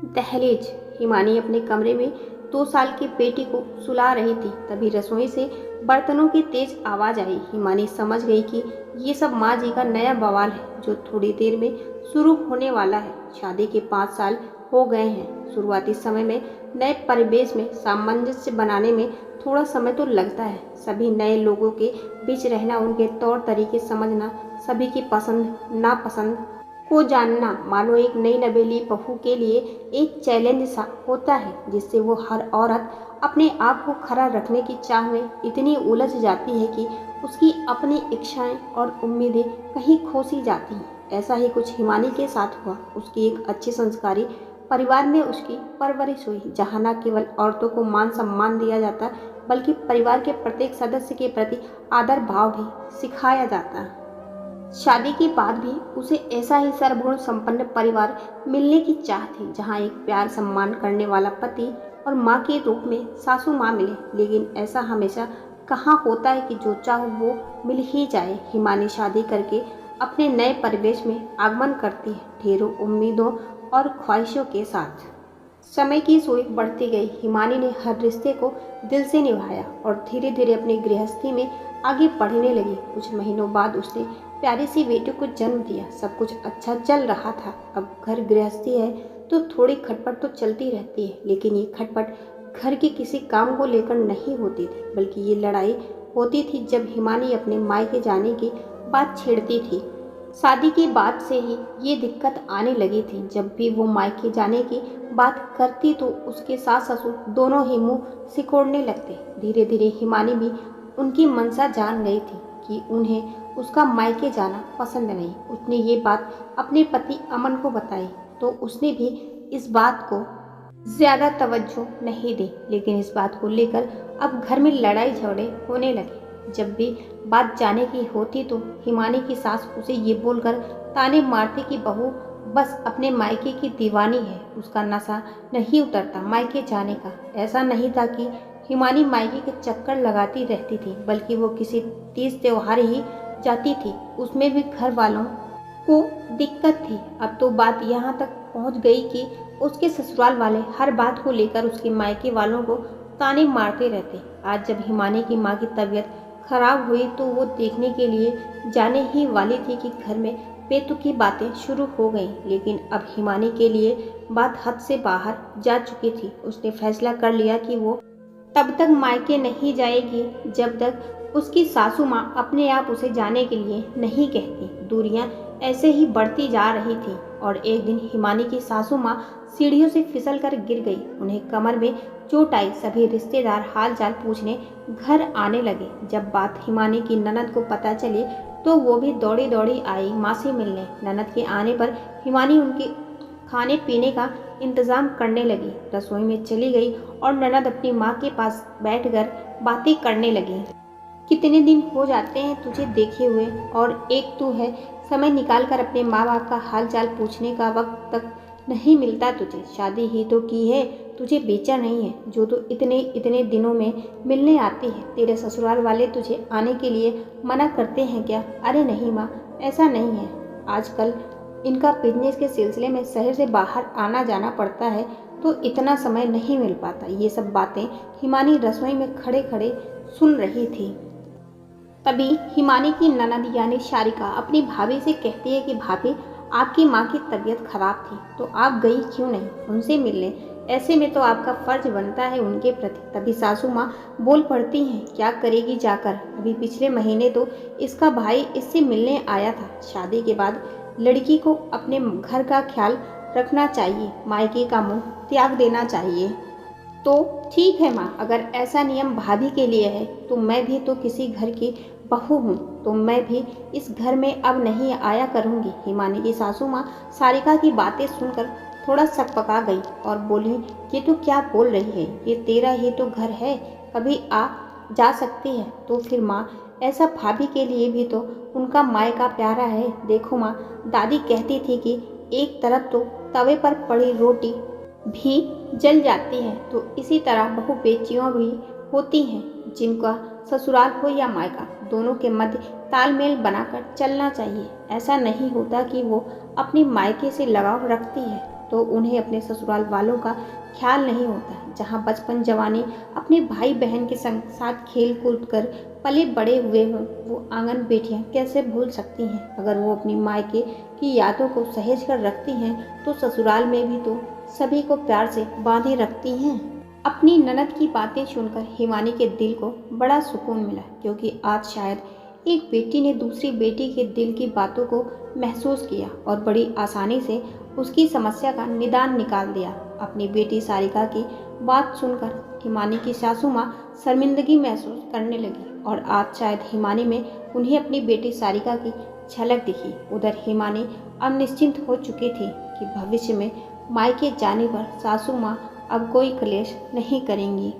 दहलीज। हिमानी अपने कमरे में 2 साल की बेटी को सुला रही थी। तभी रसोई से बर्तनों की तेज आवाज आई। हिमानी समझ गई कि ये सब माँ जी का नया बवाल है जो थोड़ी देर में शुरू होने वाला है। शादी के 5 साल हो गए हैं। शुरुआती समय में नए परिवेश में सामंजस्य बनाने में थोड़ा समय तो लगता है। सभी नए लोगों के बीच रहना, उनके तौर तरीके समझना, सभी की पसंद नापसंद को जानना मानो एक नई नवेली बहू के लिए एक चैलेंज सा होता है, जिससे वो हर औरत अपने आप को खड़ा रखने की चाह में इतनी उलझ जाती है कि उसकी अपनी इच्छाएं और उम्मीदें कहीं खो सी जाती हैं। ऐसा ही कुछ हिमानी के साथ हुआ। उसकी एक अच्छी संस्कारी परिवार में उसकी परवरिश हुई, जहाँ न केवल औरतों को मान सम्मान दिया जाता बल्कि परिवार के प्रत्येक सदस्य के प्रति आदर भाव भी सिखाया जाता। शादी के बाद भी उसे ऐसा ही सर्वगुण संपन्न परिवार मिलने की चाह थी, जहाँ एक प्यार सम्मान करने वाला पति और माँ के रूप में सासू माँ मिले। लेकिन ऐसा हमेशा कहाँ होता है कि जो चाहो वो मिल ही जाए। हिमानी शादी करके अपने नए परिवेश में आगमन करती है, ढेरों उम्मीदों और ख्वाहिशों के साथ। समय की सोच बढ़ती गई। हिमानी ने हर रिश्ते को दिल से निभाया और धीरे धीरे अपनी गृहस्थी में आगे बढ़ने लगी। कुछ महीनों बाद उसने प्यारी सी बेटी को जन्म दिया। सब कुछ अच्छा चल रहा था। अब घर गृहस्थी है तो थोड़ी खटपट तो चलती रहती है, लेकिन ये खटपट घर के किसी काम को लेकर नहीं होती थी, बल्कि ये लड़ाई होती थी जब हिमानी अपने मायके जाने की बात छेड़ती थी। शादी के बाद से ही ये दिक्कत आने लगी थी। जब भी वो मायके जाने की बात करती तो उसके सास ससुर दोनों ही मुंह सिकोड़ने लगते। धीरे धीरे हिमानी भी उनकी मनसा जान गई थी कि उन्हें उसका मायके जाना पसंद नहीं। उसने ये बात अपने पति अमन को बताई तो उसने भी इस बात को ज्यादा तवज्जो नहीं दी, लेकिन इस बात को लेकर अब घर में लड़ाई झगड़े होने लगे। जब भी बात जाने की होती तो हिमानी की सास उसे ये बोलकर ताने मारती कि बहू बस अपने मायके की दीवानी है, उसका नशा नहीं उतरता मायके जाने का। ऐसा नहीं था कि हिमानी मायके के चक्कर लगाती रहती थी, बल्कि वो किसी तीज त्योहार ही जाती थी, उसमें भी घर वालों को दिक्कत थी। अब तो बात यहाँ तक पहुँच गई कि उसके ससुराल वाले हर बात को लेकर उसके मायके वालों को ताने मारते रहते। आज जब हिमानी की माँ की तबीयत खराब हुई तो वो देखने के लिए जाने ही वाली थी कि घर में बेतुकी बातें शुरू हो गईं। लेकिन अब हिमानी के लिए बात हद से बाहर जा चुकी थी। उसने फैसला कर लिया कि वो तब तक मायके नहीं जाएगी जब तक उसकी सासू माँ अपने आप उसे जाने के लिए नहीं कहती। दूरियां ऐसे ही बढ़ती जा रही थी और एक दिन हिमानी की सासू माँ सीढ़ियों से फिसल कर गिर गई। उन्हें कमर में चोट आई। सभी रिश्तेदार हाल चाल पूछने घर आने लगे। जब बात हिमानी की ननद को पता चली तो वो भी दौड़ी दौड़ी आई माँ से मिलने। ननद के आने पर हिमानी उनके खाने पीने का इंतजाम करने लगी। रसोई में चली गई और ननद अपनी माँ के पास बैठकर बातें करने लगी। कितने दिन हो जाते हैं तुझे देखे हुए और एक तू है, समय निकाल कर अपने माँ बाप का हाल चाल पूछने का वक्त तक नहीं मिलता तुझे। शादी ही तो की है, तुझे बेचा नहीं है जो तू इतने इतने दिनों में मिलने आती है। तेरे ससुराल वाले तुझे आने के लिए मना करते हैं क्या? अरे नहीं माँ, ऐसा नहीं है। आजकल इनका बिजनेस के सिलसिले में शहर से बाहर आना जाना पड़ता है तो इतना समय नहीं मिल पाता। ये सब बातें हिमानी रसोई में खड़े खड़े सुन रही थी। तभी हिमानी की ननद यानी शारिका अपनी भाभी से कहती है कि भाभी, आपकी माँ की तबीयत खराब थी तो आप गई क्यों नहीं उनसे मिलने? ऐसे में तो आपका फर्ज बनता है उनके प्रति। तभी सासू माँ बोल पड़ती हैं, क्या करेगी जाकर? अभी पिछले महीने तो इसका भाई इससे मिलने आया था। शादी के बाद लड़की को अपने घर का ख्याल रखना चाहिए, मायके का मुंह त्याग देना चाहिए। तो ठीक है माँ, अगर ऐसा नियम भाभी के लिए है तो मैं भी तो किसी घर की बहू हूँ, तो मैं भी इस घर में अब नहीं आया करूँगी। हिमानी की सासू माँ सारिका की बातें सुनकर थोड़ा सकपका गई और बोली, ये तो क्या बोल रही है? ये तेरा ही तो घर है, कभी आ जा सकती है। तो फिर माँ, ऐसा भाभी के लिए भी तो उनका मायका प्यारा है। देखो माँ, दादी कहती थी कि एक तरफ तो तवे पर पड़ी रोटी भी जल जाती है, तो इसी तरह बहु बेटियां भी होती हैं जिनका ससुराल हो या मायका, दोनों के मध्य तालमेल बनाकर चलना चाहिए। ऐसा नहीं होता कि वो अपनी मायके से लगाव रखती है तो उन्हें अपने ससुराल वालों का ख्याल नहीं होता, जहाँ बचपन जवानी अपने भाई बहन के संग साथ खेल कूद कर पले बड़े हुए हों, वो आंगन बेटियां कैसे भूल सकती हैं। अगर वो अपनी मायके की यादों को सहेज कर रखती हैं तो ससुराल में भी तो सभी को प्यार से बांधे रखती हैं। अपनी ननद की बातें सुनकर हिमानी के दिल को बड़ा सुकून मिला, क्योंकि आज शायद एक बेटी ने दूसरी बेटी के दिल की बातों को महसूस किया और बड़ी आसानी से उसकी समस्या का निदान निकाल दिया। अपनी बेटी सारिका की बात सुनकर हिमानी की सासू माँ शर्मिंदगी महसूस करने लगी और आज शायद हिमानी में उन्हें अपनी बेटी सारिका की झलक दिखी। उधर हिमानी अब निश्चिंत हो चुकी थी कि भविष्य में मायके जाने पर सासू माँ अब कोई क्लेश नहीं करेंगी।